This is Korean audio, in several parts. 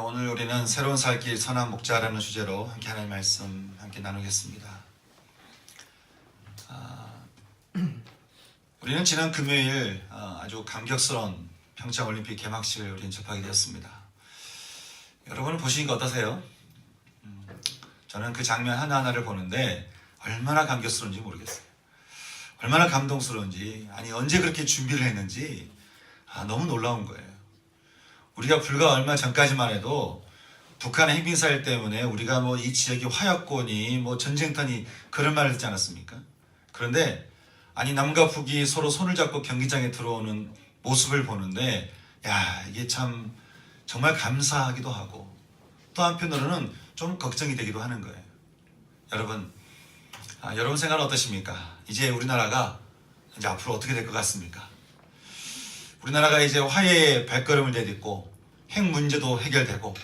오늘 우리는 새로운 살길 선한 목자라는 주제로 함께 하나님의 말씀 함께 나누겠습니다. 우리는 지난 금요일 아주 감격스러운 평창올림픽 개막식을 우리는 접하게 되었습니다. 여러분은 보시니까 어떠세요? 저는 그 장면 하나하나를 보는데 얼마나 감격스러운지 모르겠어요. 얼마나 감동스러운지, 아니 언제 그렇게 준비를 했는지 너무 놀라운 거예요. 우리가 불과 얼마 전까지만 해도 북한의 핵미사일 때문에 우리가 이 지역이 화약고니 전쟁터니 그런 말을 듣지 않았습니까? 그런데 남과 북이 서로 손을 잡고 경기장에 들어오는 모습을 보는데 이게 참 정말 감사하기도 하고 또 한편으로는 좀 걱정이 되기도 하는 거예요. 여러분 생각은 어떠십니까? 이제 우리나라가 이제 앞으로 어떻게 될 것 같습니까? 우리나라가 이제 화해의 발걸음을 내딛고 핵 문제도 해결되고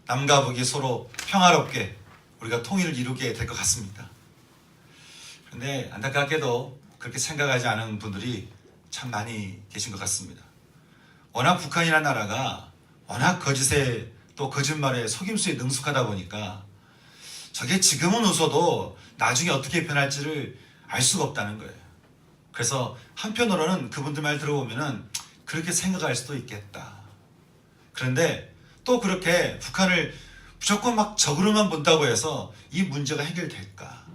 남과 북이 서로 평화롭게 우리가 통일을 이루게 될 것 같습니다. 그런데 안타깝게도 그렇게 생각하지 않은 분들이 참 많이 계신 것 같습니다. 워낙 북한이라는 나라가 워낙 거짓에 또 거짓말에 속임수에 능숙하다 보니까 저게 지금은 웃어도 나중에 어떻게 변할지를 알 수가 없다는 거예요. 그래서 한편으로는 그분들 말 들어보면은 그렇게 생각할 수도 있겠다. 그런데 또 그렇게 북한을 무조건 적으로만 본다고 해서 이 문제가 해결될까?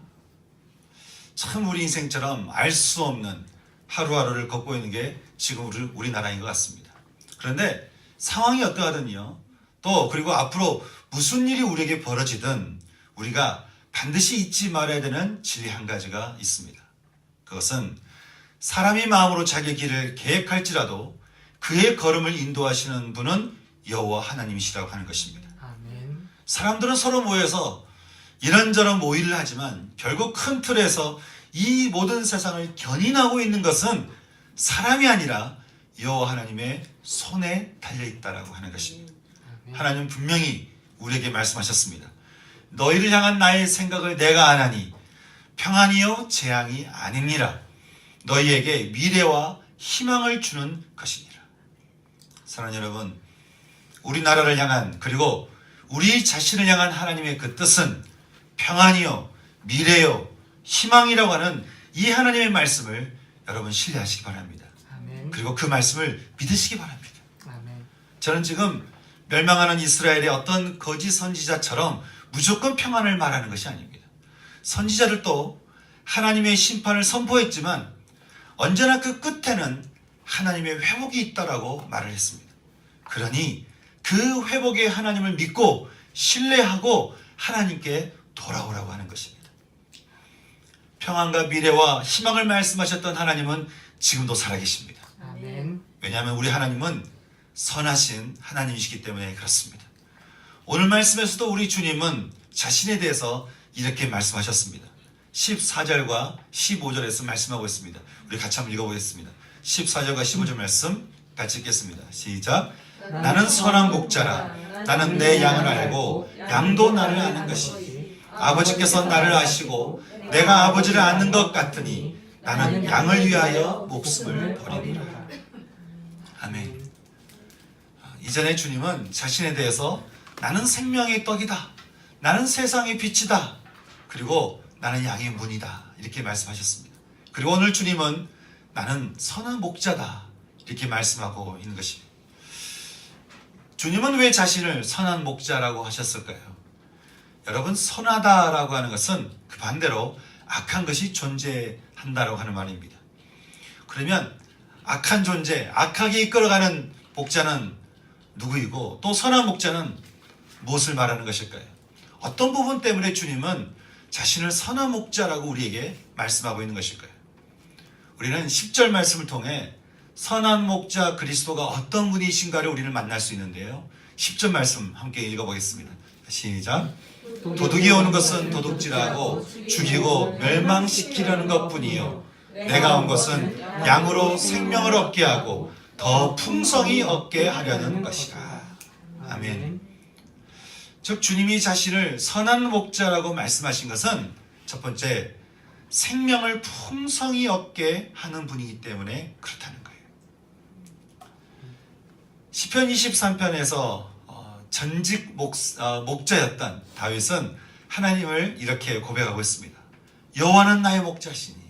참 우리 인생처럼 알 수 없는 하루하루를 걷고 있는 게 지금 우리나라인 것 같습니다. 그런데 상황이 어떠하든요. 또 그리고 앞으로 무슨 일이 우리에게 벌어지든 우리가 반드시 잊지 말아야 되는 진리 한 가지가 있습니다. 그것은 사람이 마음으로 자기 길을 계획할지라도 그의 걸음을 인도하시는 분은 여호와 하나님이시라고 하는 것입니다. 아멘. 사람들은 서로 모여서 이런저런 모의를 하지만 결국 큰 틀에서 이 모든 세상을 견인하고 있는 것은 사람이 아니라 여호와 하나님의 손에 달려있다라고 하는 것입니다. 아멘. 하나님은 분명히 우리에게 말씀하셨습니다. 너희를 향한 나의 생각을 내가 아나니 평안이요 재앙이 아니니라. 너희에게 미래와 희망을 주는 것이니라. 사랑하는 여러분, 우리나라를 향한 그리고 우리 자신을 향한 하나님의 그 뜻은 평안이요 미래요 희망이라고 하는 이 하나님의 말씀을 여러분 신뢰하시기 바랍니다. 아멘. 그리고 그 말씀을 믿으시기 바랍니다. 아멘. 저는 지금 멸망하는 이스라엘의 어떤 거짓 선지자처럼 무조건 평안을 말하는 것이 아닙니다. 선지자들도 하나님의 심판을 선포했지만 언제나 그 끝에는 하나님의 회복이 있다라고 말을 했습니다. 그러니 그 회복의 하나님을 믿고 신뢰하고 하나님께 돌아오라고 하는 것입니다. 평안과 미래와 희망을 말씀하셨던 하나님은 지금도 살아계십니다. 아멘. 왜냐하면 우리 하나님은 선하신 하나님이시기 때문에 그렇습니다. 오늘 말씀에서도 우리 주님은 자신에 대해서 이렇게 말씀하셨습니다. 14절과 15절에서 말씀하고 있습니다. 우리 같이 한번 읽어보겠습니다. 14절과 15절 말씀 같이 읽겠습니다. 시작. 나는 선한 목자라. 나는 내 양을 알고 양도 나를 아는 것이. 아버지께서 나를 아시고 내가 아버지를 아는 것 같으니 나는 양을 위하여 목숨을 버리리라. 아멘. 이전에 주님은 자신에 대해서 나는 생명의 떡이다. 나는 세상의 빛이다. 그리고 나는 양의 문이다. 이렇게 말씀하셨습니다. 그리고 오늘 주님은 나는 선한 목자다. 이렇게 말씀하고 있는 것입니다. 주님은 왜 자신을 선한 목자라고 하셨을까요? 여러분, 선하다라고 하는 것은 그 반대로 악한 것이 존재한다라고 하는 말입니다. 그러면 악한 존재, 악하게 이끌어가는 목자는 누구이고 또 선한 목자는 무엇을 말하는 것일까요? 어떤 부분 때문에 주님은 자신을 선한 목자라고 우리에게 말씀하고 있는 것일까요? 우리는 10절 말씀을 통해 선한 목자 그리스도가 어떤 분이신가를 우리는 만날 수 있는데요. 10절 말씀 함께 읽어보겠습니다. 시작. 도둑이 오는 것은 도둑질하고 죽이고 멸망시키려는 것뿐이요 내가 온 것은 양으로 생명을 얻게 하고 더 풍성히 얻게 하려는 것이라. 아멘. 즉 주님이 자신을 선한 목자라고 말씀하신 것은 첫 번째 생명을 풍성히 얻게 하는 분이기 때문에 그렇다는 거예요. 시편 23편에서 전직 목자였던 다윗은 하나님을 이렇게 고백하고 있습니다. 여호와는 나의 목자시니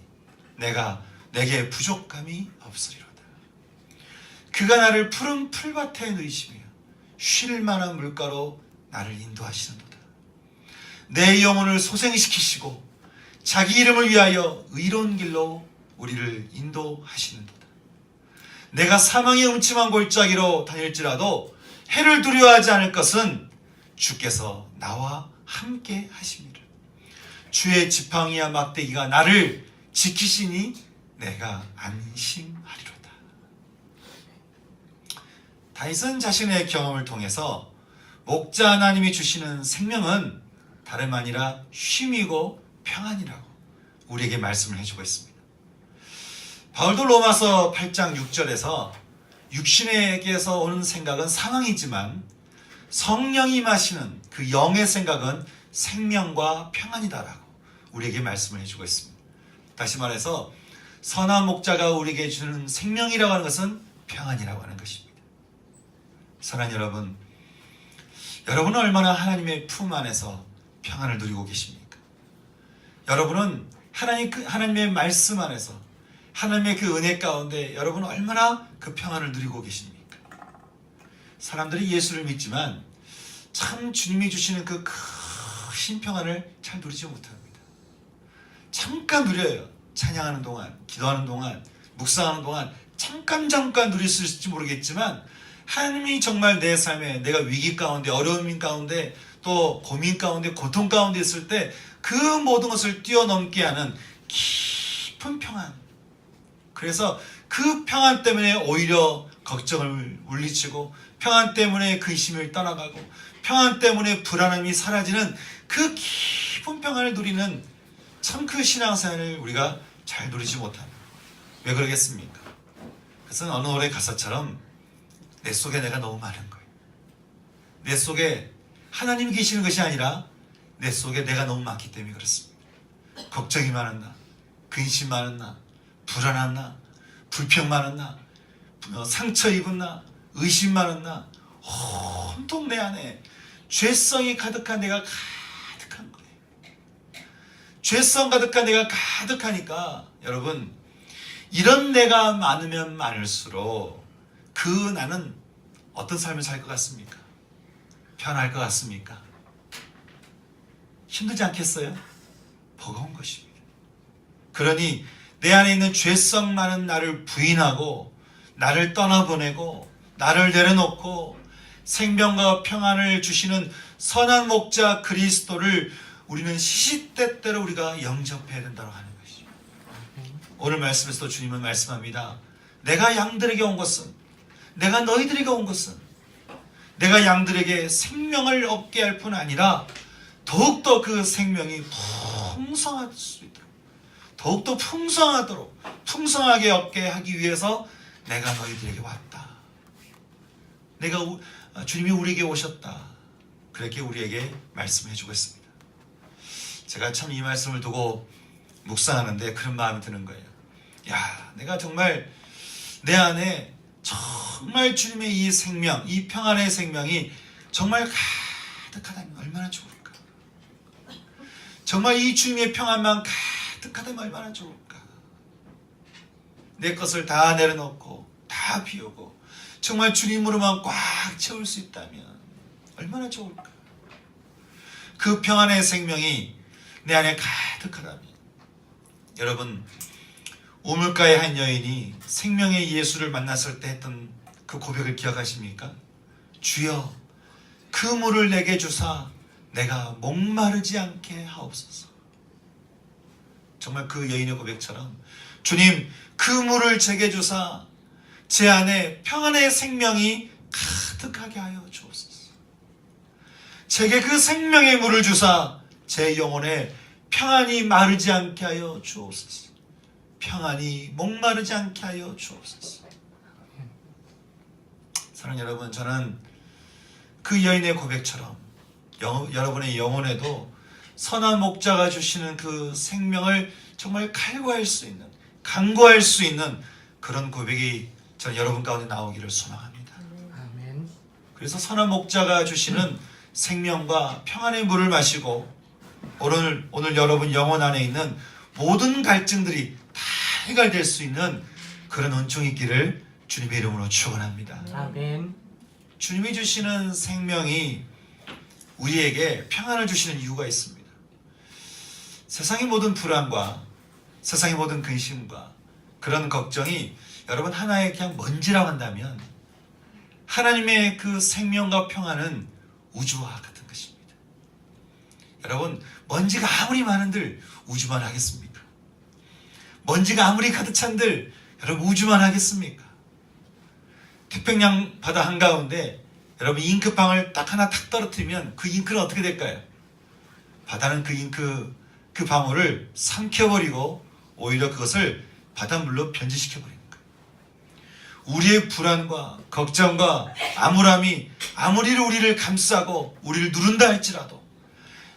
내게 부족함이 없으리로다. 그가 나를 푸른 풀밭에 누이시며 쉴 만한 물가로 나를 인도하시는도다. 내 영혼을 소생시키시고 자기 이름을 위하여 의로운 길로 우리를 인도하시는도다. 내가 사망의 음침한 골짜기로 다닐지라도 해를 두려워하지 않을 것은 주께서 나와 함께 하심이라. 주의 지팡이와 막대기가 나를 지키시니 내가 안심하리로다. 다윗은 자신의 경험을 통해서 목자 하나님이 주시는 생명은 다름 아니라 쉼이고 평안이라고 우리에게 말씀을 해주고 있습니다. 바울도 로마서 8장 6절에서 육신에게서 오는 생각은 사망이지만 성령이 임하시는 그 영의 생각은 생명과 평안이다라고 우리에게 말씀을 해주고 있습니다. 다시 말해서 선한 목자가 우리에게 주는 생명이라고 하는 것은 평안이라고 하는 것입니다. 사랑하는 여러분, 여러분은 얼마나 하나님의 품 안에서 평안을 누리고 계십니까? 여러분은 하나님의 말씀 안에서 하나님의 그 은혜 가운데 여러분은 얼마나 그 평안을 누리고 계십니까? 사람들이 예수를 믿지만 참 주님이 주시는 그 큰 평안을 잘 누리지 못합니다. 잠깐 누려요. 찬양하는 동안, 기도하는 동안, 묵상하는 동안 잠깐 누릴 수 있을지 모르겠지만 하나님이 정말 내 삶에 내가 위기 가운데, 어려움 가운데, 또 고민 가운데, 고통 가운데 있을 때 그 모든 것을 뛰어넘게 하는 깊은 평안. 그래서 그 평안 때문에 오히려 걱정을 물리치고, 평안 때문에 근심을 떠나가고, 평안 때문에 불안함이 사라지는 그 깊은 평안을 누리는 참 그 신앙생활을 우리가 잘 누리지 못합니다. 왜 그러겠습니까? 그것은 어느 노래 가사처럼 내 속에 내가 너무 많은 거예요. 내 속에 하나님이 계시는 것이 아니라 내 속에 내가 너무 많기 때문에 그렇습니다. 걱정이 많은 나, 근심 많은 나, 불안한 나, 불평 많은 나, 상처 입은 나, 의심 많은 나, 온통 내 안에 죄성이 가득한 내가 가득한 거예요. 죄성 가득한 내가 가득하니까 여러분, 이런 내가 많으면 많을수록 그 나는 어떤 삶을 살 것 같습니까? 편할 것 같습니까? 힘들지 않겠어요? 버거운 것입니다. 그러니 내 안에 있는 죄성 많은 나를 부인하고, 나를 떠나보내고, 나를 내려놓고 생명과 평안을 주시는 선한 목자 그리스도를 우리는 시시때때로 우리가 영접해야 된다고 하는 것이죠. 오늘 말씀에서도 주님은 말씀합니다. 내가 양들에게 온 것은, 내가 너희들에게 온 것은 내가 양들에게 생명을 얻게 할 뿐 아니라 더욱더 그 생명이 풍성할 수 있도록, 더욱더 풍성하게 얻게 하기 위해서 내가 너희들에게 왔다. 주님이 우리에게 오셨다. 그렇게 우리에게 말씀해 주고 있습니다. 제가 참 이 말씀을 두고 묵상하는데 그런 마음이 드는 거예요. 내가 정말 내 안에 정말 주님의 이 생명, 이 평안의 생명이 정말 가득하다면 얼마나 좋을까? 정말 이 주님의 평안만 가득하다면 얼마나 좋을까? 내 것을 다 내려놓고 다 비우고 정말 주님으로만 꽉 채울 수 있다면 얼마나 좋을까? 그 평안의 생명이 내 안에 가득하다면, 여러분, 우물가의 한 여인이 생명의 예수를 만났을 때 했던 그 고백을 기억하십니까? 주여, 그 물을 내게 주사 내가 목마르지 않게 하옵소서. 정말 그 여인의 고백처럼 주님, 그 물을 제게 주사 제 안에 평안의 생명이 가득하게 하여 주옵소서. 제게 그 생명의 물을 주사 제 영혼에 평안이 마르지 않게 하여 주옵소서. 평안이 목마르지 않게 하여 주옵소서. 사랑하는 여러분, 저는 그 여인의 고백처럼 여러분의 영혼에도 선한 목자가 주시는 그 생명을 정말 갈구할 수 있는, 간구할 수 있는 그런 고백이 저는 여러분 가운데 나오기를 소망합니다. 아멘. 그래서 선한 목자가 주시는 생명과 평안의 물을 마시고 오늘 여러분 영혼 안에 있는 모든 갈증들이 다 해결될 수 있는 그런 은총이 있기를 주님의 이름으로 축원합니다. 아멘. 주님이 주시는 생명이 우리에게 평안을 주시는 이유가 있습니다. 세상의 모든 불안과 세상의 모든 근심과 그런 걱정이 여러분 하나의 그냥 먼지라고 한다면 하나님의 그 생명과 평안은 우주와 같은 것입니다. 여러분 먼지가 아무리 많은들 우주만 하겠습니까? 먼지가 아무리 가득 찬들 여러분 우주만 하겠습니까? 태평양 바다 한가운데 여러분 잉크방을 딱 하나 탁 떨어뜨리면 그 잉크는 어떻게 될까요? 바다는 그 방울을 삼켜버리고 오히려 그것을 바닷물로 변질시켜버리는 거예요. 우리의 불안과 걱정과 암울함이 아무리 우리를 감싸고 우리를 누른다 할지라도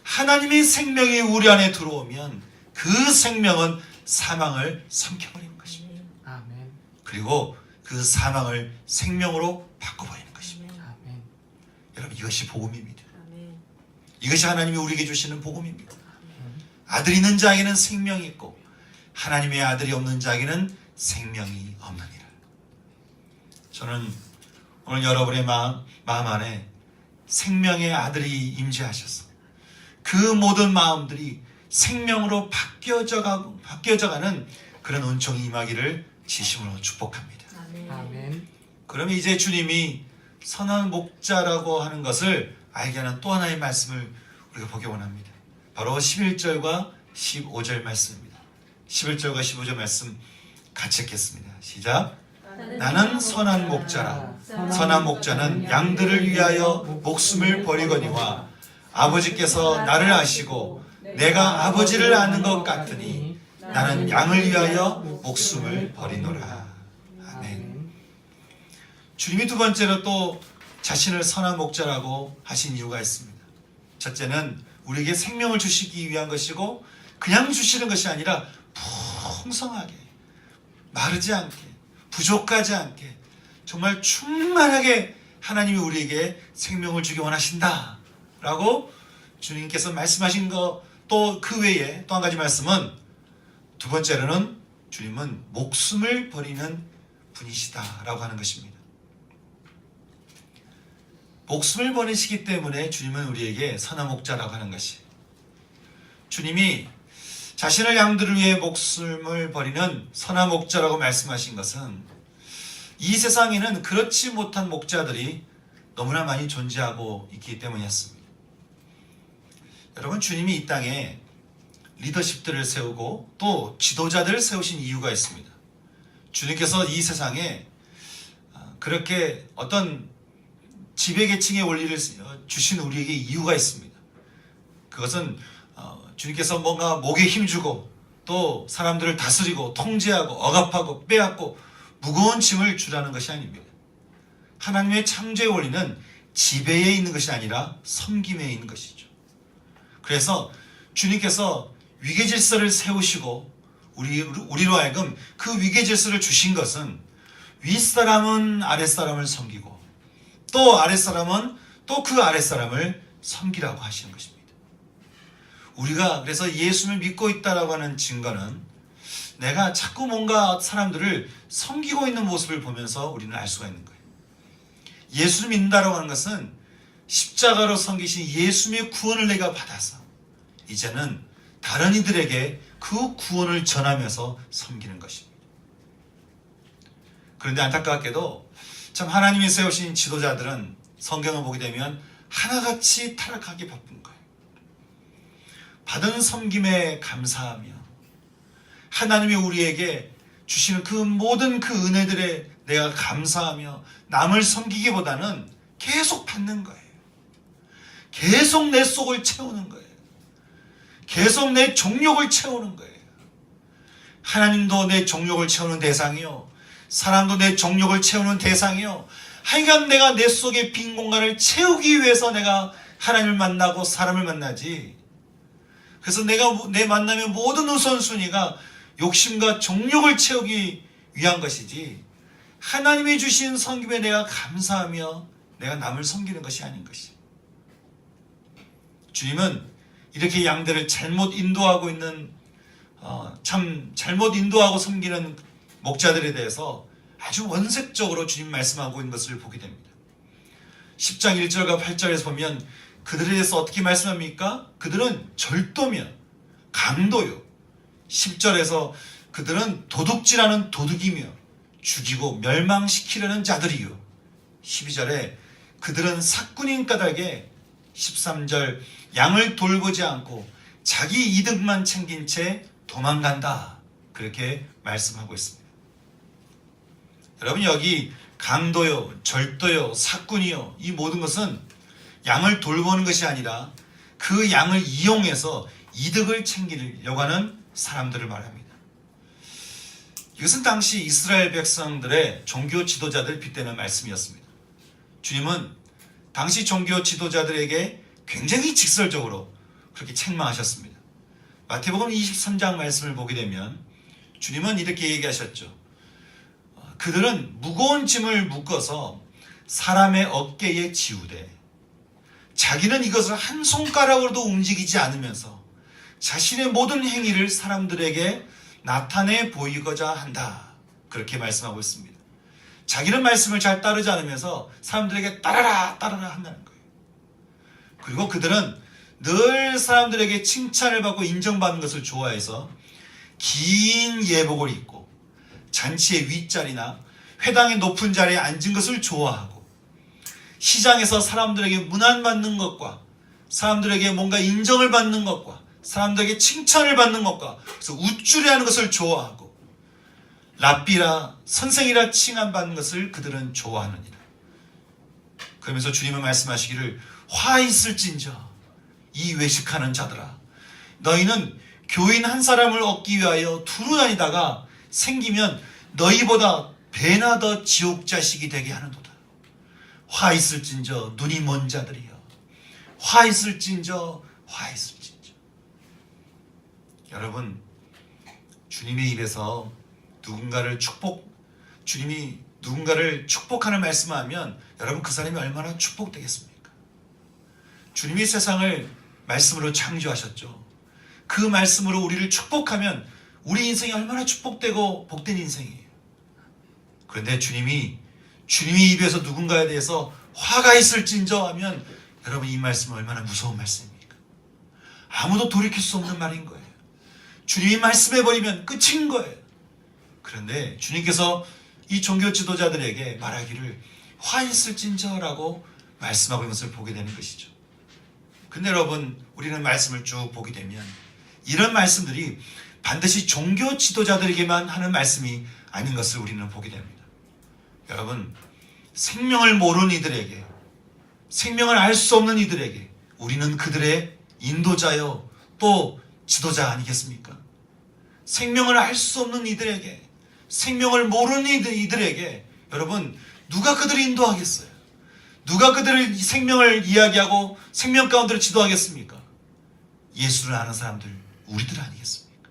하나님의 생명이 우리 안에 들어오면 그 생명은 사망을 삼켜버리는 것입니다. 아멘. 그리고 그 사망을 생명으로 바꿔버리는 것입니다. 아멘. 여러분 이것이 복음입니다. 아멘. 이것이 하나님이 우리에게 주시는 복음입니다. 아들 있는 자에게는 생명이 있고 하나님의 아들이 없는 자에게는 생명이 없느니라. 저는 오늘 여러분의 마음 안에 생명의 아들이 임재하셔서 그 모든 마음들이 생명으로 바뀌어져가는 그런 은총이 임하기를 진심으로 축복합니다. 아멘. 아멘. 그러면 이제 주님이 선한 목자라고 하는 것을 알게 하는 또 하나의 말씀을 우리가 보기 원합니다. 바로 11절과 15절 말씀입니다. 11절과 15절 말씀 같이 읽겠습니다. 시작. 나는 선한 목자라. 선한 목자는 양들을 위하여 목숨을 버리거니와 아버지께서 나를 아시고 내가 아버지를 아는 것 같으니 나는 양을 위하여 목숨을 버리노라. 아멘. 주님이 두 번째로 또 자신을 선한 목자라고 하신 이유가 있습니다. 첫째는 우리에게 생명을 주시기 위한 것이고 그냥 주시는 것이 아니라 풍성하게 마르지 않게 부족하지 않게 정말 충만하게 하나님이 우리에게 생명을 주기 원하신다 라고 주님께서 말씀하신 것, 또 그 외에 또 한 가지 말씀은 두 번째로는 주님은 목숨을 버리는 분이시다 라고 하는 것입니다. 목숨을 버리시기 때문에 주님은 우리에게 선한 목자라고 하는 것이, 주님이 자신을 양들을 위해 목숨을 버리는 선한 목자라고 말씀하신 것은 이 세상에는 그렇지 못한 목자들이 너무나 많이 존재하고 있기 때문이었습니다. 여러분, 주님이 이 땅에 리더십들을 세우고 또 지도자들을 세우신 이유가 있습니다. 주님께서 이 세상에 그렇게 어떤 지배계층의 원리를 주신 우리에게 이유가 있습니다. 그것은 주님께서 뭔가 목에 힘주고 또 사람들을 다스리고 통제하고 억압하고 빼앗고 무거운 짐을 주라는 것이 아닙니다. 하나님의 창조의 원리는 지배에 있는 것이 아니라 섬김에 있는 것이죠. 그래서 주님께서 위계질서를 세우시고 우리로 하여금 그 위계질서를 주신 것은 윗사람은 아랫사람을 섬기고 또 아랫사람은 또 그 아랫사람을 섬기라고 하시는 것입니다. 우리가 그래서 예수를 믿고 있다라고 하는 증거는 내가 자꾸 뭔가 사람들을 섬기고 있는 모습을 보면서 우리는 알 수가 있는 거예요. 예수를 믿는다라고 하는 것은 십자가로 섬기신 예수님의 구원을 내가 받아서 이제는 다른 이들에게 그 구원을 전하면서 섬기는 것입니다. 그런데 안타깝게도 참 하나님이 세우신 지도자들은 성경을 보게 되면 하나같이 타락하기 바쁜 거예요. 받은 섬김에 감사하며 하나님이 우리에게 주시는 그 모든 그 은혜들에 내가 감사하며 남을 섬기기보다는 계속 받는 거예요. 계속 내 속을 채우는 거예요. 계속 내 정욕을 채우는 거예요. 하나님도 내 정욕을 채우는 대상이요, 사람도 내 정욕을 채우는 대상이요, 하여간 내가 내 속의 빈 공간을 채우기 위해서 내가 하나님을 만나고 사람을 만나지. 그래서 내 만남의 모든 우선순위가 욕심과 정욕을 채우기 위한 것이지, 하나님이 주신 섬김에 내가 감사하며 내가 남을 섬기는 것이 아닌 것이. 주님은 이렇게 양들을 잘못 인도하고 있는 참 잘못 인도하고 섬기는 목자들에 대해서 아주 원색적으로 주님 말씀하고 있는 것을 보게 됩니다. 10장 1절과 8절에서 보면 그들에 대해서 어떻게 말씀합니까? 그들은 절도며 강도요. 10절에서 그들은 도둑질하는 도둑이며 죽이고 멸망시키려는 자들이요. 12절에 그들은 사꾼인 까닭에 13절 양을 돌보지 않고 자기 이득만 챙긴 채 도망간다. 그렇게 말씀하고 있습니다. 여러분 여기 강도요, 절도요, 사꾼이요 이 모든 것은 양을 돌보는 것이 아니라 그 양을 이용해서 이득을 챙기려고 하는 사람들을 말합니다. 이것은 당시 이스라엘 백성들의 종교 지도자들 빗대는 말씀이었습니다. 주님은 당시 종교 지도자들에게 굉장히 직설적으로 그렇게 책망하셨습니다. 마태복음 23장 말씀을 보게 되면 주님은 이렇게 얘기하셨죠. 그들은 무거운 짐을 묶어서 사람의 어깨에 지우되 자기는 이것을 한 손가락으로도 움직이지 않으면서 자신의 모든 행위를 사람들에게 나타내 보이고자 한다. 그렇게 말씀하고 있습니다. 자기는 말씀을 잘 따르지 않으면서 사람들에게 따라라 한다는 거예요. 그리고 그들은 늘 사람들에게 칭찬을 받고 인정받는 것을 좋아해서 긴 예복을 입고 잔치의 윗자리나 회당의 높은 자리에 앉은 것을 좋아하고 시장에서 사람들에게 문안받는 것과 사람들에게 뭔가 인정을 받는 것과 사람들에게 칭찬을 받는 것과 그래서 우쭐해하는 것을 좋아하고 랍비라 선생이라 칭함받는 것을 그들은 좋아하느니라. 그러면서 주님은 말씀하시기를 화 있을진저 이 외식하는 자들아 너희는 교인 한 사람을 얻기 위하여 두루 다니다가 생기면 너희보다 배나 더 지옥 자식이 되게 하는도다. 화 있을진저 눈이 먼 자들이여 화 있을진저 화 있을진저. 여러분 주님의 입에서 주님이 누군가를 축복하는 말씀을 하면 여러분 그 사람이 얼마나 축복되겠습니까? 주님이 세상을 말씀으로 창조하셨죠. 그 말씀으로 우리를 축복하면 우리 인생이 얼마나 축복되고 복된 인생이에요. 그런데 주님이 입에서 누군가에 대해서 화가 있을진저 하면 여러분 이 말씀은 얼마나 무서운 말씀입니까? 아무도 돌이킬 수 없는 말인 거예요. 주님이 말씀해버리면 끝인 거예요. 그런데 주님께서 이 종교 지도자들에게 말하기를 화 있을진저라고 말씀하고 있는 것을 보게 되는 것이죠. 근데 여러분 우리는 말씀을 쭉 보게 되면 이런 말씀들이 반드시 종교 지도자들에게만 하는 말씀이 아닌 것을 우리는 보게 됩니다. 여러분 생명을 모르는 이들에게 생명을 알 수 없는 이들에게 우리는 그들의 인도자요 또 지도자 아니겠습니까? 생명을 알 수 없는 이들에게 생명을 모르는 이들에게 여러분 누가 그들을 인도하겠어요? 누가 그들의 생명을 이야기하고 생명 가운데를 지도하겠습니까? 예수를 아는 사람들 우리들 아니겠습니까?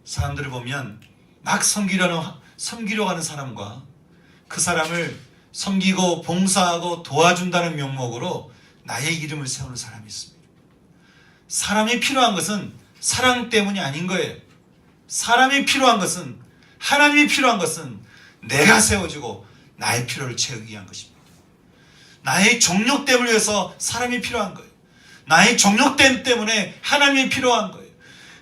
사람들을 보면 막 섬기려고 하는 사람과 그 사람을 섬기고 봉사하고 도와준다는 명목으로 나의 이름을 세우는 사람이 있습니다. 사람이 필요한 것은 사랑 때문이 아닌 거예요. 사람이 필요한 것은 하나님이 필요한 것은 내가 세워지고 나의 필요를 채우기 위한 것입니다. 나의 정욕됨을 위해서 사람이 필요한 거예요. 나의 정욕됨 때문에 하나님이 필요한 거예요.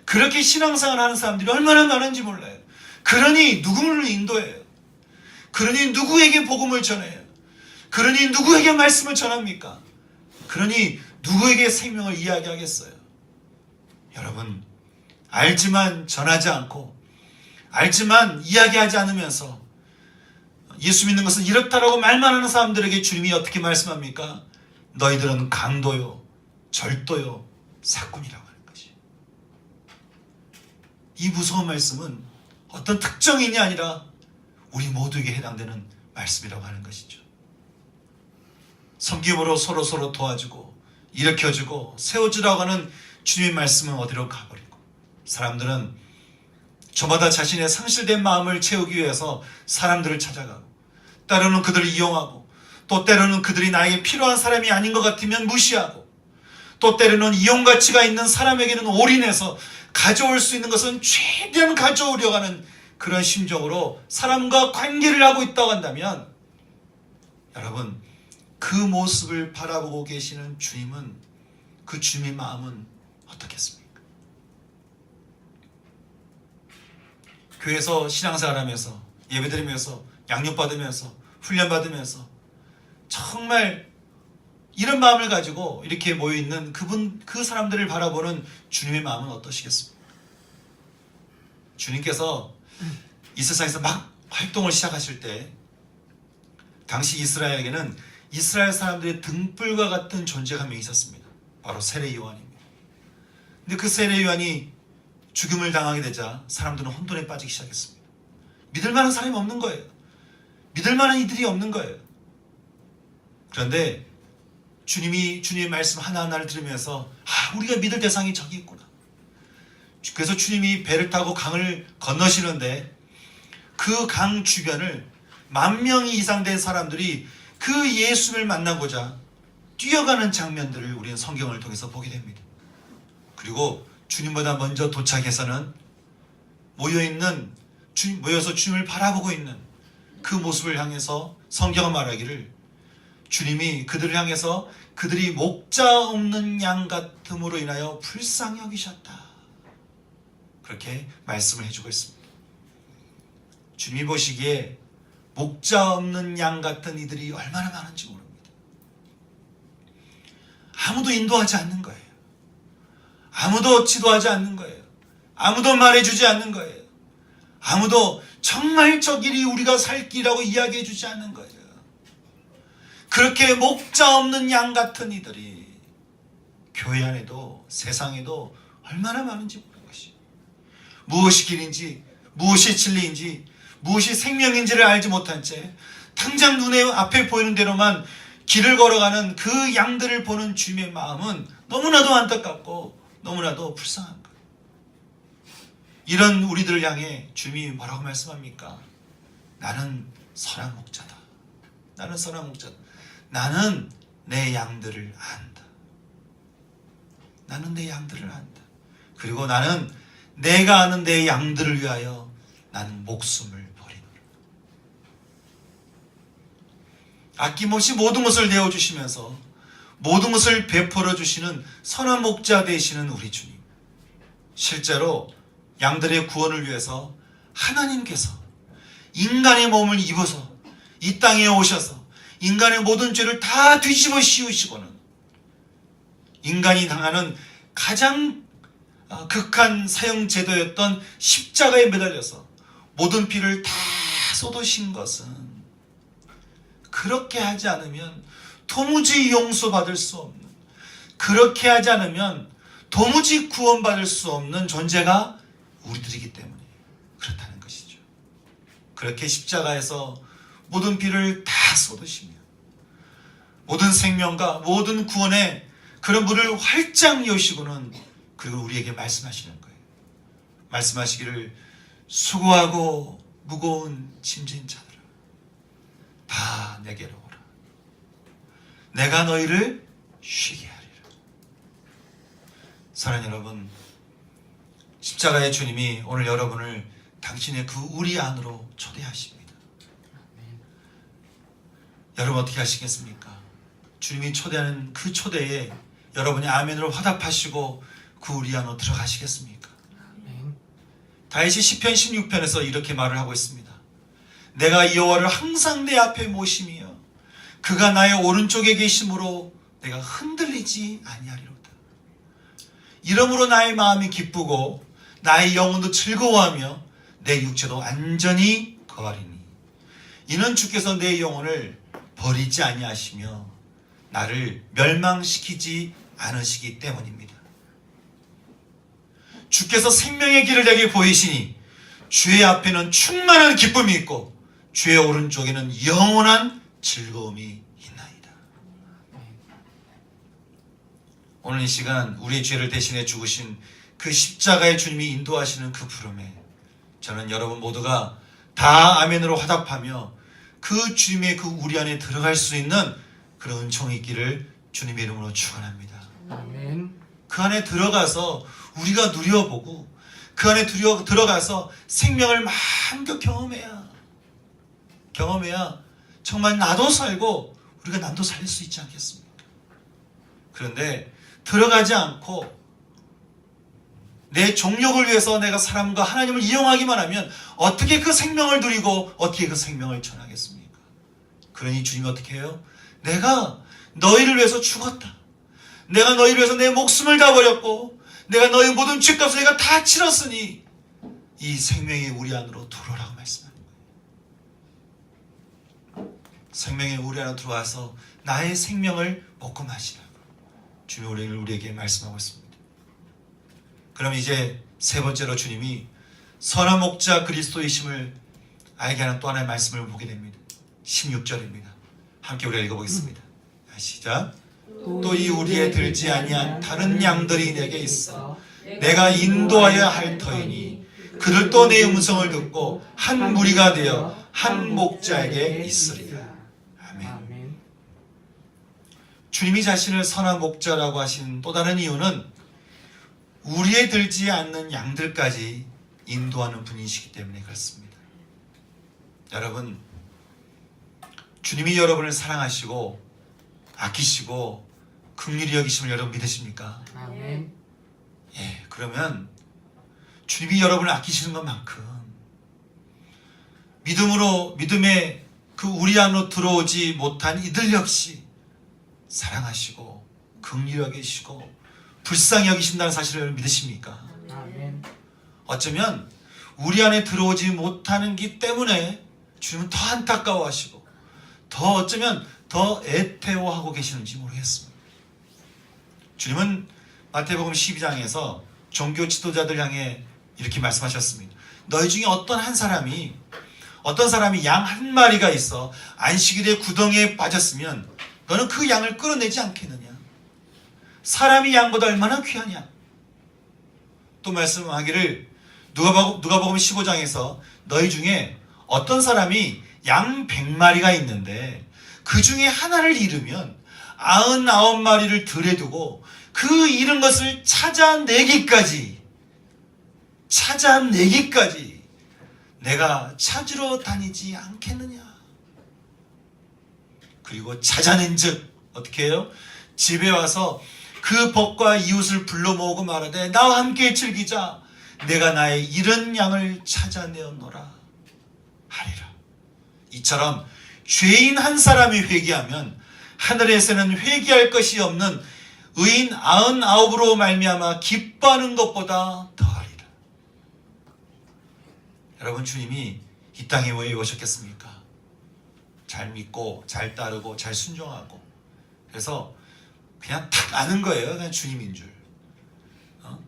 그렇게 신앙생활을 하는 사람들이 얼마나 많은지 몰라요. 그러니 누구를 인도해요? 그러니 누구에게 복음을 전해요? 그러니 누구에게 말씀을 전합니까? 그러니 누구에게 생명을 이야기하겠어요? 여러분 알지만 전하지 않고 알지만 이야기하지 않으면서 예수 믿는 것은 이렇다라고 말만 하는 사람들에게 주님이 어떻게 말씀합니까? 너희들은 강도요 절도요 사꾼이라고 하는 것이. 이 무서운 말씀은 어떤 특정인이 아니라 우리 모두에게 해당되는 말씀이라고 하는 것이죠. 섬김으로 서로 도와주고 일으켜주고 세워주라고 하는 주님의 말씀은 어디로 가버리고 사람들은 저마다 자신의 상실된 마음을 채우기 위해서 사람들을 찾아가고 때로는 그들을 이용하고 또 때로는 그들이 나에게 필요한 사람이 아닌 것 같으면 무시하고, 또 때로는 이용 가치가 있는 사람에게는 올인해서 가져올 수 있는 것은 최대한 가져오려고 하는 그런 심정으로 사람과 관계를 하고 있다고 한다면, 여러분, 그 모습을 바라보고 계시는 주님은, 그 주님의 마음은 어떻겠습니까? 교회에서 신앙생활하면서, 예배드리면서, 양육받으면서, 훈련받으면서 정말 이런 마음을 가지고 이렇게 모여있는 그 사람들을 바라보는 주님의 마음은 어떠시겠습니까? 주님께서 이 세상에서 막 활동을 시작하실 때, 당시 이스라엘에게는 이스라엘 사람들의 등불과 같은 존재가 한 명 있었습니다. 바로 세례 요한입니다. 근데 그 세례 요한이 죽음을 당하게 되자 사람들은 혼돈에 빠지기 시작했습니다. 믿을 만한 사람이 없는 거예요. 믿을 만한 이들이 없는 거예요. 그런데 주님의 말씀 하나하나를 들으면서, 우리가 믿을 대상이 저기 있구나. 그래서 주님이 배를 타고 강을 건너시는데, 그 강 주변을 10,000명이 이상 된 사람들이 그 예수를 만나고자 뛰어가는 장면들을 우리는 성경을 통해서 보게 됩니다. 그리고 주님보다 먼저 도착해서는 모여서 주님을 바라보고 있는 그 모습을 향해서 성경은 말하기를, 주님이 그들을 향해서 그들이 목자 없는 양 같음으로 인하여 불쌍히 여기셨다, 그렇게 말씀을 해주고 있습니다. 주님이 보시기에 목자 없는 양 같은 이들이 얼마나 많은지 모릅니다. 아무도 인도하지 않는 거예요. 아무도 지도하지 않는 거예요. 아무도 말해주지 않는 거예요. 아무도 정말 저 길이 우리가 살 길이라고 이야기해 주지 않는 거예요. 그렇게 목자 없는 양 같은 이들이 교회 안에도 세상에도 얼마나 많은지 모르는 것이, 무엇이 길인지, 무엇이 진리인지, 무엇이 생명인지를 알지 못한 채 당장 눈에 앞에 보이는 대로만 길을 걸어가는 그 양들을 보는 주님의 마음은 너무나도 안타깝고 너무나도 불쌍한 거예요. 이런 우리들을 향해 주님이 뭐라고 말씀합니까? 나는 선한 목자다. 나는 선한 목자다. 나는 내 양들을 안다. 나는 내 양들을 안다. 그리고 나는 내가 아는 내 양들을 위하여 나는 목숨을 버리노라. 아낌없이 모든 것을 내어주시면서 모든 것을 베풀어 주시는 선한 목자 되시는 우리 주님. 실제로 양들의 구원을 위해서 하나님께서 인간의 몸을 입어서 이 땅에 오셔서 인간의 모든 죄를 다 뒤집어 씌우시고는 인간이 당하는 가장 극한 사형 제도였던 십자가에 매달려서 모든 피를 다 쏟으신 것은, 그렇게 하지 않으면 도무지 용서받을 수 없는, 그렇게 하지 않으면 도무지 구원받을 수 없는 존재가 우리들이기 때문에 그렇다는 것이죠. 그렇게 십자가에서 모든 피를 다 쏟으시며 모든 생명과 모든 구원의 그런 문을 활짝 여시고는, 그리고 우리에게 말씀하시는 거예요. 말씀하시기를, 수고하고 무거운 짐진 자들아 다 내게로 오라. 내가 너희를 쉬게 하리라. 사랑하는 여러분, 십자가의 주님이 오늘 여러분을 당신의 그 우리 안으로 초대하십니다. 여러분 어떻게 하시겠습니까? 주님이 초대하는 그 초대에 여러분이 아멘으로 화답하시고 그 우리 안으로 들어가시겠습니까? 다윗이 시편 16편에서 이렇게 말을 하고 있습니다. 내가 여호와를 항상 내 앞에 모심이여 그가 나의 오른쪽에 계심으로 내가 흔들리지 아니하리로다. 이러므로 나의 마음이 기쁘고 나의 영혼도 즐거워하며 내 육체도 안전히 거하리니 이는 주께서 내 영혼을 버리지 아니하시며 나를 멸망시키지 않으시기 때문입니다. 주께서 생명의 길을 내게 보이시니 주의 앞에는 충만한 기쁨이 있고 주의 오른쪽에는 영원한 즐거움이 있나이다. 오늘 이 시간 우리의 죄를 대신해 죽으신 그 십자가의 주님이 인도하시는 그 부름에 저는 여러분 모두가 다 아멘으로 화답하며 그 주님의 그 우리 안에 들어갈 수 있는 그런 은총이 있기를 주님의 이름으로 축원합니다. 아멘. 그 안에 들어가서 우리가 누려보고 그 안에 들어가서 생명을 마음껏 경험해야 정말 나도 살고 우리가 남도 살릴 수 있지 않겠습니까? 그런데 들어가지 않고 내 종력을 위해서 내가 사람과 하나님을 이용하기만 하면 어떻게 그 생명을 누리고 어떻게 그 생명을 전하겠습니까? 그러니 주님이 어떻게 해요? 내가 너희를 위해서 죽었다. 내가 너희를 위해서 내 목숨을 다 버렸고 내가 너희 모든 죄값을 내가 다 치렀으니 이 생명이 우리 안으로 들어오라고 말씀합니다. 생명이 우리 안으로 들어와서 나의 생명을 먹고 마시라고 주님이 우리에게 말씀하고 있습니다. 그럼 이제 세 번째로 주님이 선한 목자 그리스도이심을 알게 하는 또 하나의 말씀을 보게 됩니다. 16절입니다. 함께 우리가 읽어보겠습니다. 시작. 또 이 우리에 들지 아니한 다른 양들이 내게 있어 내가 인도하여야 할 터이니 그들도 내 음성을 듣고 한 무리가 되어 한 목자에게 있으리라. 아멘. 주님이 자신을 선한 목자라고 하신 또 다른 이유는 우리에 들지 않는 양들까지 인도하는 분이시기 때문에 그렇습니다. 여러분, 주님이 여러분을 사랑하시고 아끼시고 긍휼히 여기심을 여러분 믿으십니까? 아멘. 예, 그러면 주님이 여러분을 아끼시는 것만큼 믿음의 그 우리 안으로 들어오지 못한 이들 역시 사랑하시고 긍휼히 여기시고 불쌍히 여기신다는 사실을 믿으십니까? 아멘. 어쩌면 우리 안에 들어오지 못하는 기 때문에 주님은 더 안타까워하시고 더 어쩌면 더 애태워하고 계시는지 모르겠습니다. 주님은 마태복음 12장에서 종교 지도자들 향해 이렇게 말씀하셨습니다. 너희 중에 어떤 사람이 양 한 마리가 있어 안식일에 구덩이에 빠졌으면 너는 그 양을 끌어내지 않겠느냐? 사람이 양보다 얼마나 귀하냐? 또 말씀하기를 누가복음 15장에서 너희 중에 어떤 사람이 양 100마리가 있는데 그 중에 하나를 잃으면 99마리를 들에 두고 그 잃은 것을 찾아내기까지 내가 찾으러 다니지 않겠느냐? 그리고 찾아낸 즉 어떻게 해요? 집에 와서 그 벗과 이웃을 불러 모으고 말하되 나와 함께 즐기자. 내가 나의 잃은 양을 찾아내었노라 하리라. 이처럼 죄인 한 사람이 회개하면 하늘에서는 회개할 것이 없는 의인 99으로 말미암아 기뻐하는 것보다 더하리라. 여러분, 주님이 이 땅에 왜 오셨겠습니까? 잘 믿고 잘 따르고 잘 순종하고 그래서 그냥 탁 아는 거예요. 그냥 주님인 줄.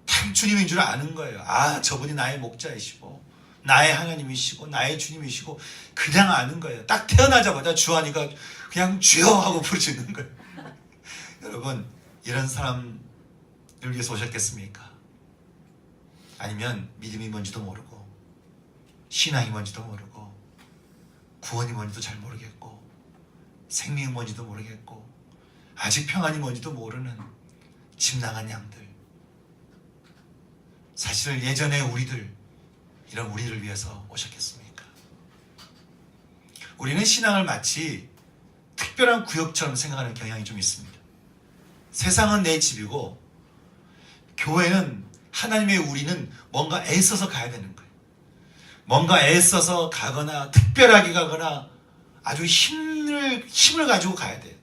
탁 주님인 줄 아는 거예요. 아, 저분이 나의 목자이시고 나의 하나님이시고 나의 주님이시고 그냥 아는 거예요. 딱 태어나자마자 주하니까 그냥 주여 하고 부르짖는 거예요. 여러분, 이런 사람을 위해서 오셨겠습니까? 아니면 믿음이 뭔지도 모르고 신앙이 뭔지도 모르고 구원이 뭔지도 잘 모르겠고 생명이 뭔지도 모르겠고 아직 평안이 뭔지도 모르는 침낭한 양들. 사실 예전에 이런 우리를 위해서 오셨겠습니까? 우리는 신앙을 마치 특별한 구역처럼 생각하는 경향이 좀 있습니다. 세상은 내 집이고 교회는 하나님의 우리는 뭔가 애써서 가야 되는 거예요. 뭔가 애써서 가거나 특별하게 가거나 아주 힘을 가지고 가야 돼요.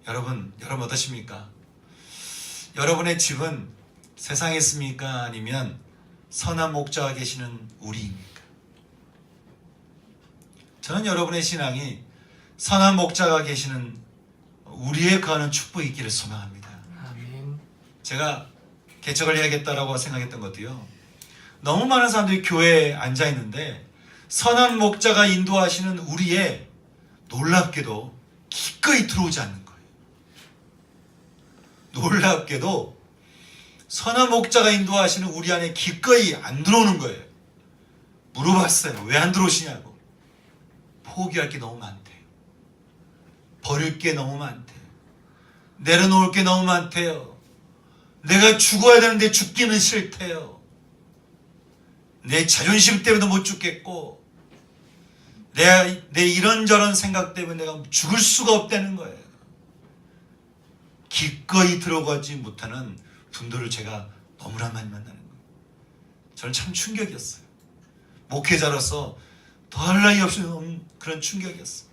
여러분 어떠십니까? 여러분의 집은 세상에 있습니까? 아니면 선한 목자가 계시는 우리입니까? 저는 여러분의 신앙이 선한 목자가 계시는 우리의 거하는 축복이 있기를 소망합니다. 아멘. 제가 개척을 해야겠다라고 생각했던 것도요. 너무 많은 사람들이 교회에 앉아 있는데 선한 목자가 인도하시는 우리에 놀랍게도 기꺼이 들어오지 않는 거예요. 놀랍게도 선한 목자가 인도하시는 우리 안에 기꺼이 안 들어오는 거예요. 물어봤어요. 왜 안 들어오시냐고. 포기할 게 너무 많대요. 버릴 게 너무 많대요. 내려놓을 게 너무 많대요. 내가 죽어야 되는데 죽기는 싫대요. 내 자존심 때문에 못 죽겠고 내 이런저런 생각 때문에 내가 죽을 수가 없다는 거예요. 기꺼이 들어가지 못하는 분들을 제가 너무나 많이 만나는 거예요. 저는 참 충격이었어요. 목회자로서 더할 나위 없이 그런 충격이었어요.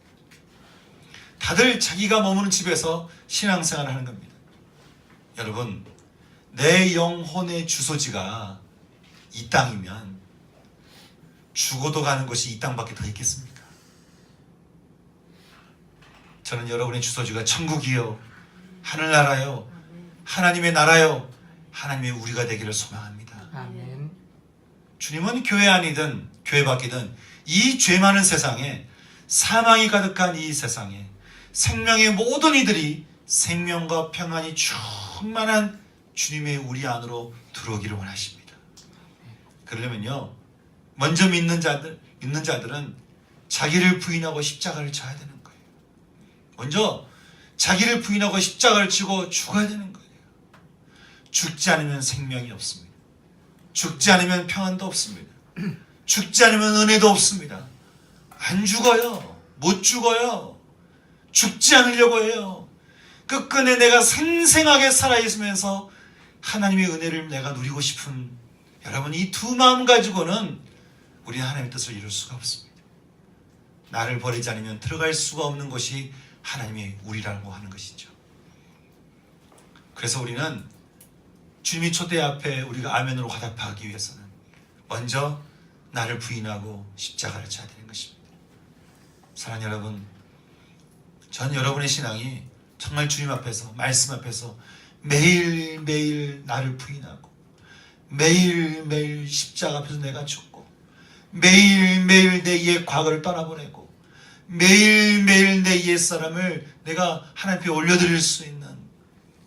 다들 자기가 머무는 집에서 신앙생활을 하는 겁니다. 여러분, 내 영혼의 주소지가 이 땅이면 죽어도 가는 곳이 이 땅밖에 더 있겠습니까? 저는 여러분의 주소지가 천국이요, 하늘나라요, 하나님의 나라요, 하나님의 우리가 되기를 소망합니다. 아멘. 주님은 교회 안이든 교회 밖이든 이 죄 많은 세상에, 사망이 가득한 이 세상에 생명의 모든 이들이 생명과 평안이 충만한 주님의 우리 안으로 들어오기를 원하십니다. 그러려면요, 먼저 믿는 자들은 자기를 부인하고 십자가를 져야 되는 거예요. 먼저 자기를 부인하고 십자가를 지고 죽어야 되는 거예요. 죽지 않으면 생명이 없습니다. 죽지 않으면 평안도 없습니다. 죽지 않으면 은혜도 없습니다. 안 죽어요. 못 죽어요. 죽지 않으려고 해요. 끝끝내 내가 생생하게 살아있으면서 하나님의 은혜를 내가 누리고 싶은, 여러분, 이 두 마음 가지고는 우리는 하나님의 뜻을 이룰 수가 없습니다. 나를 버리지 않으면 들어갈 수가 없는 것이 하나님의 우리라고 하는 것이죠. 그래서 우리는 주님이 초대 앞에 우리가 아멘으로 화답하기 위해서는 먼저 나를 부인하고 십자가를 져야 되는 것입니다. 사랑하는 여러분, 전 여러분의 신앙이 정말 주님 앞에서, 말씀 앞에서 매일매일 나를 부인하고 매일매일 십자가 앞에서 내가 죽고 매일매일 내 옛 과거를 떠나보내고 매일매일 내 옛사람을 내가 하나님 앞에 올려드릴 수 있는,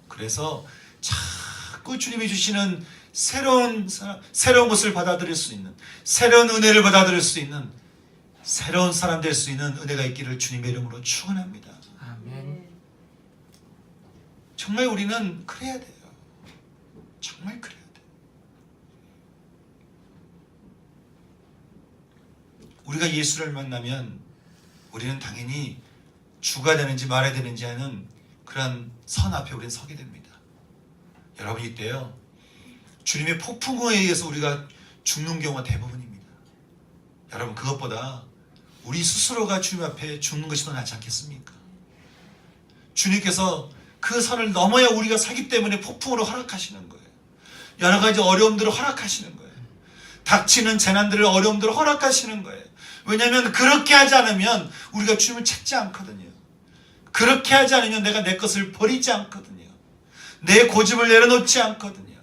그래서 자꾸 주님이 주시는 새로운 것을 받아들일 수 있는, 새로운 은혜를 받아들일 수 있는, 새로운 사람 될 수 있는 은혜가 있기를 주님의 이름으로 축원합니다. 아멘. 정말 우리는 그래야 돼요. 정말 그래야 돼요. 우리가 예수를 만나면 우리는 당연히 죽어야 되는지 말아야 되는지 하는 그런 선 앞에 우리는 서게 됩니다. 여러분, 이때요, 주님의 폭풍에 의해서 우리가 죽는 경우가 대부분입니다. 여러분, 그것보다 우리 스스로가 주님 앞에 죽는 것이 더 낫지 않겠습니까? 주님께서 그 선을 넘어야 우리가 사기 때문에 폭풍으로 허락하시는 거예요. 여러 가지 어려움들을 허락하시는 거예요. 닥치는 재난들을, 어려움들을 허락하시는 거예요. 왜냐하면 그렇게 하지 않으면 우리가 주님을 찾지 않거든요. 그렇게 하지 않으면 내가 내 것을 버리지 않거든요. 내 고집을 내려놓지 않거든요.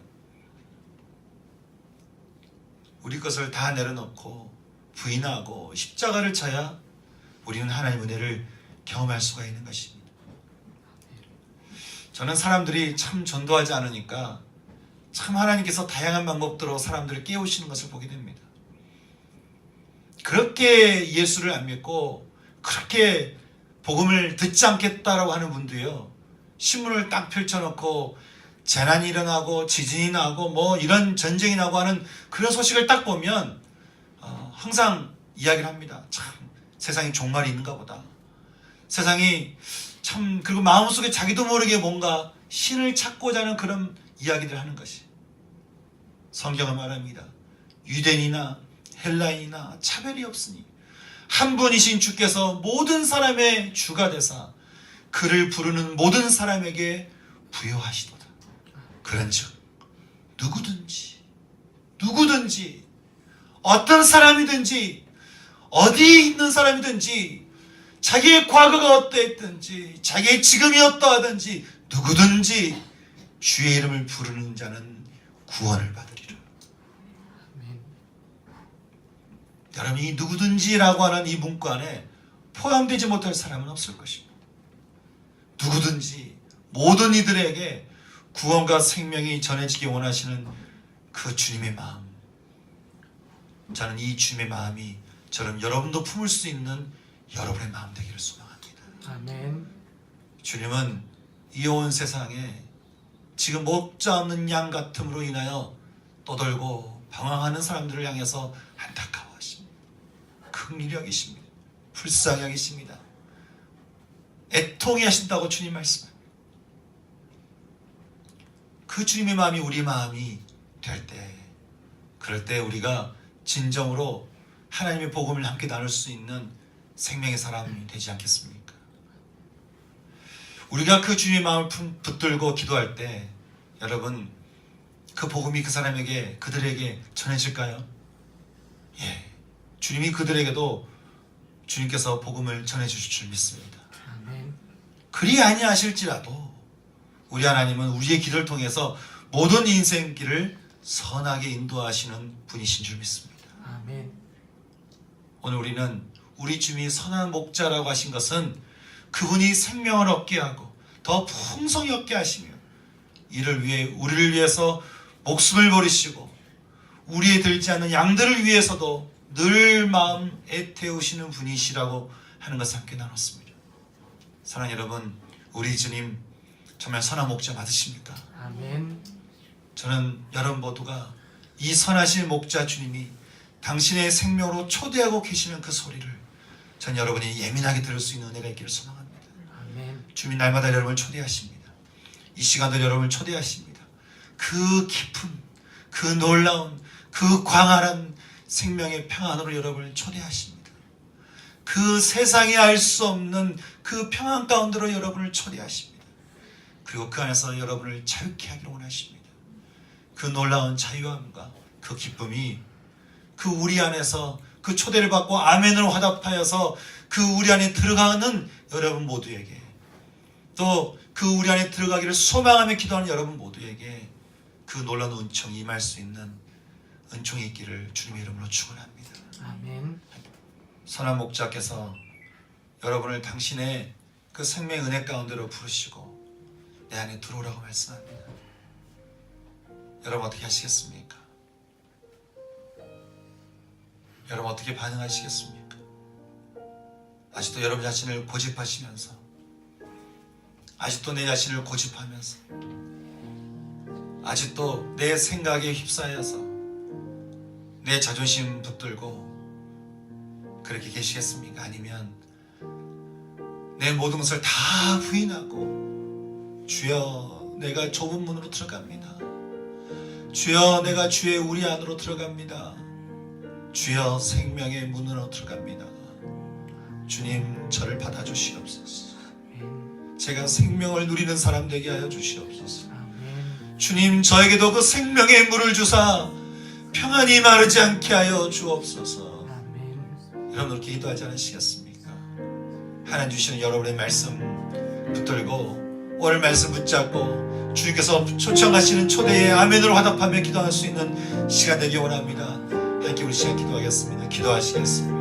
우리 것을 다 내려놓고 부인하고 십자가를 져야 우리는 하나님의 은혜를 경험할 수가 있는 것입니다. 저는 사람들이 참 전도하지 않으니까 참 하나님께서 다양한 방법으로 사람들을 깨우시는 것을 보게 됩니다. 그렇게 예수를 안 믿고 그렇게 복음을 듣지 않겠다라고 하는 분도요, 신문을 딱 펼쳐놓고 재난이 일어나고 지진이 나고 뭐 이런 전쟁이 나고 하는 그런 소식을 딱 보면 항상 이야기를 합니다. 참 세상에 종말이 있는가 보다. 세상이 참, 그리고 마음속에 자기도 모르게 뭔가 신을 찾고자 하는 그런 이야기들 하는 것이, 성경은 말합니다. 유대인이나 헬라인이나 차별이 없으니 한 분이신 주께서 모든 사람의 주가 되사 그를 부르는 모든 사람에게 부여하시도다. 그런즉 누구든지 어떤 사람이든지 어디에 있는 사람이든지 자기의 과거가 어떠했든지 자기의 지금이 어떠하든지 누구든지 주의 이름을 부르는 자는 구원을 받으리라. 아멘. 여러분, 이 누구든지라고 하는 이 문구 안에 포함되지 못할 사람은 없을 것입니다. 누구든지 모든 이들에게 구원과 생명이 전해지기 원하시는 그 주님의 마음, 저는 이 주님의 마음이 저는 여러분도 품을 수 있는 여러분의 마음 되기를 소망합니다. 아멘. 주님은 이 온 세상에 지금 목자 없는 양 같음으로 인하여 떠돌고 방황하는 사람들을 향해서 안타까워하십니다. 긍휼히 여기십니다. 불쌍히 여기십니다. 애통히 하신다고 주님 말씀합니다. 그 주님의 마음이 우리 마음이 될 때, 그럴 때 우리가 진정으로 하나님의 복음을 함께 나눌 수 있는 생명의 사람이 되지 않겠습니까? 우리가 그 주님의 마음을 붙들고 기도할 때 여러분 그 복음이 그 사람에게 그들에게 전해질까요? 예, 주님이 그들에게도 주님께서 복음을 전해주실 줄 믿습니다. 아멘. 그리 아니하실지라도 우리 하나님은 우리의 길을 통해서 모든 인생길을 선하게 인도하시는 분이신 줄 믿습니다. 아멘. 오늘 우리는 우리 주님이 선한 목자라고 하신 것은 그분이 생명을 얻게 하고 더 풍성히 얻게 하시며 이를 위해 우리를 위해서 목숨을 버리시고 우리의 들지 않는 양들을 위해서도 늘 마음 애태우시는 분이시라고 하는 것을 함께 나눴습니다. 사랑하는 여러분, 우리 주님 정말 선한 목자 맞으십니까? 아멘. 저는 여러분 모두가 이 선하신 목자 주님이 당신의 생명으로 초대하고 계시는 그 소리를 전 여러분이 예민하게 들을 수 있는 은혜가 있기를 소망합니다. 아멘. 주님 날마다 여러분을 초대하십니다. 이 시간도 여러분을 초대하십니다. 그 깊은, 그 놀라운, 그 광활한 생명의 평안으로 여러분을 초대하십니다. 그 세상이 알 수 없는 그 평안 가운데로 여러분을 초대하십니다. 그리고 그 안에서 여러분을 자유케 하기를 원하십니다. 그 놀라운 자유함과 그 기쁨이 그 우리 안에서 그 초대를 받고 아멘으로 화답하여서 그 우리 안에 들어가는 여러분 모두에게, 또 그 우리 안에 들어가기를 소망하며 기도하는 여러분 모두에게 그 놀라운 은총이 임할 수 있는 은총이 있기를 주님의 이름으로 축원합니다. 아멘. 선한 목자께서 여러분을 당신의 그 생명의 은혜 가운데로 부르시고 내 안에 들어오라고 말씀합니다. 여러분 어떻게 하시겠습니까? 여러분 어떻게 반응하시겠습니까? 아직도 여러분 자신을 고집하시면서, 아직도 내 자신을 고집하면서, 아직도 내 생각에 휩싸여서 내 자존심 붙들고 그렇게 계시겠습니까? 아니면 내 모든 것을 다 부인하고 주여 내가 좁은 문으로 들어갑니다. 주여 내가 주의 우리 안으로 들어갑니다. 주여 생명의 문으로 들어갑니다. 주님 저를 받아주시옵소서. 제가 생명을 누리는 사람 되게 하여 주시옵소서. 아멘. 주님 저에게도 그 생명의 물을 주사 평안이 마르지 않게 하여 주옵소서. 아멘. 여러분 그렇게 기도하지 않으시겠습니까? 하나님 주시는 여러분의 말씀 붙들고 오늘 말씀 붙잡고 주님께서 초청하시는 초대에 아멘으로 화답하며 기도할 수 있는 시간 되기 원합니다. 함께 우리 시간 기도하겠습니다. 기도하시겠습니다.